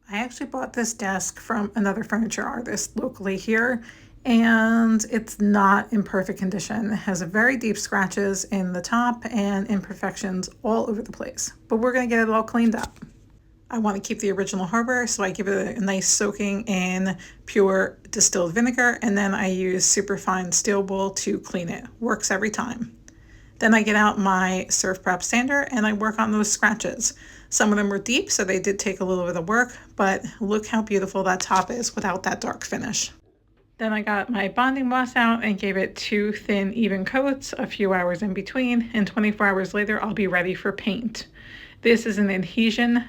I actually bought this desk from another furniture artist locally here, and it's not in perfect condition. It has very deep scratches in the top and imperfections all over the place, but we're gonna get it all cleaned up. I want to keep the original hardware, so I give it a nice soaking in pure distilled vinegar, and then I use superfine steel wool to clean it. Works every time. Then I get out my Surfprep sander and I work on those scratches. Some of them were deep, so they did take a little bit of work, but look how beautiful that top is without that dark finish. Then I got my bonding moss out and gave it 2 thin, even coats, a few hours in between, and 24 hours later, I'll be ready for paint. This is an adhesion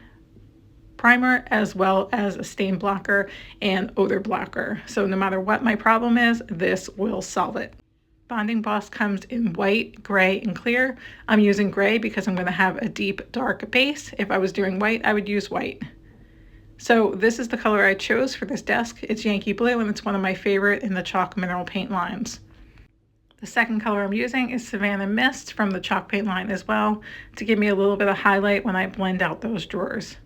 primer as well as a stain blocker and odor blocker. So no matter what my problem is, this will solve it. Bonding Boss comes in white, gray, and clear. I'm using gray because I'm going to have a deep, dark base. If I was doing white, I would use white. So this is the color I chose for this desk. It's Yankee Blue, and it's one of my favorite in the chalk mineral paint lines. The second color I'm using is Savannah Mist from the chalk paint line as well, to give me a little bit of highlight when I blend out those drawers.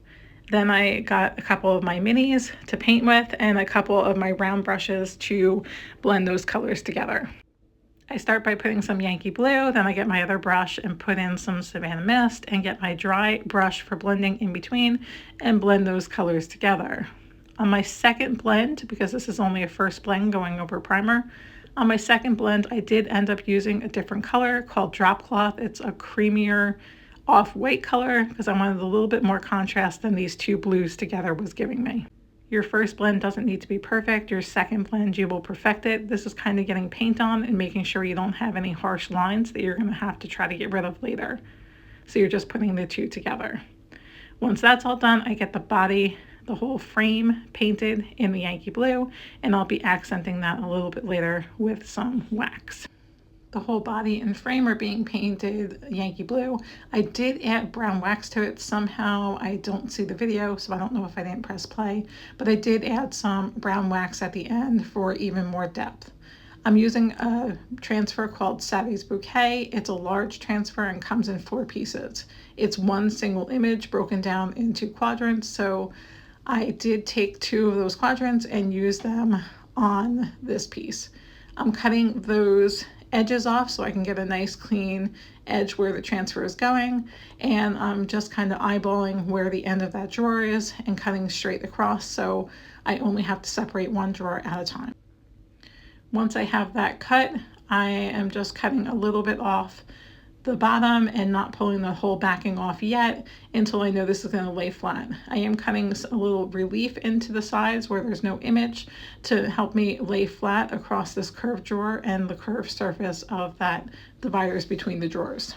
Then I got a couple of my minis to paint with and a couple of my round brushes to blend those colors together. I start by putting some Yankee Blue, then I get my other brush and put in some Savannah Mist and get my dry brush for blending in between and blend those colors together. On my second blend, because this is only a first blend going over primer, on my second blend I did end up using a different color called Drop Cloth. It's a creamier off-white color because I wanted a little bit more contrast than these two blues together was giving me. Your first blend doesn't need to be perfect. Your second blend, you will perfect it. This is kind of getting paint on and making sure you don't have any harsh lines that you're going to have to try to get rid of later. So you're just putting the two together. Once that's all done, I get the body, the whole frame painted in the Yankee Blue, and I'll be accenting that a little bit later with some wax. The whole body and frame are being painted Yankee Blue. I did add brown wax to it somehow. I don't see the video, so I don't know if I didn't press play, but I did add some brown wax at the end for even more depth. I'm using a transfer called Savi's Bouquet. It's a large transfer and comes in 4 pieces. It's one single image broken down into quadrants, so I did take 2 of those quadrants and use them on this piece. I'm cutting those edges off so I can get a nice clean edge where the transfer is going, and I'm just kind of eyeballing where the end of that drawer is and cutting straight across, so I only have to separate one drawer at a time. Once I have that cut, I am just cutting a little bit off the bottom and not pulling the whole backing off yet until I know this is going to lay flat. I am cutting a little relief into the sides where there's no image to help me lay flat across this curved drawer and the curved surface of that dividers between the drawers.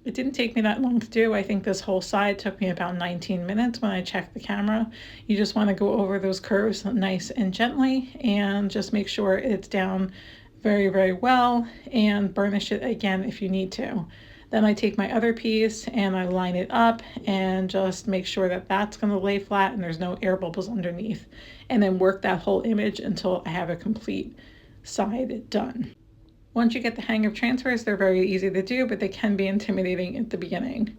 It didn't take me that long to do. I think this whole side took me about 19 minutes when I checked the camera. You just want to go over those curves nice and gently and just make sure it's down very, very well, and burnish it again if you need to. Then I take my other piece and I line it up and just make sure that that's going to lay flat and there's no air bubbles underneath, and then work that whole image until I have a complete side done. Once you get the hang of transfers, they're very easy to do, but they can be intimidating at the beginning.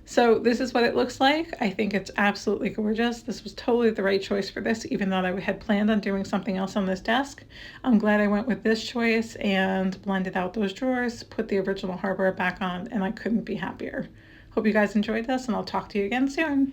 So this is what it looks like. I think it's absolutely gorgeous. This was totally the right choice for this, even though I had planned on doing something else on this desk. I'm glad I went with this choice and blended out those drawers, put the original hardware back on, and I couldn't be happier. Hope you guys enjoyed this, and I'll talk to you again soon.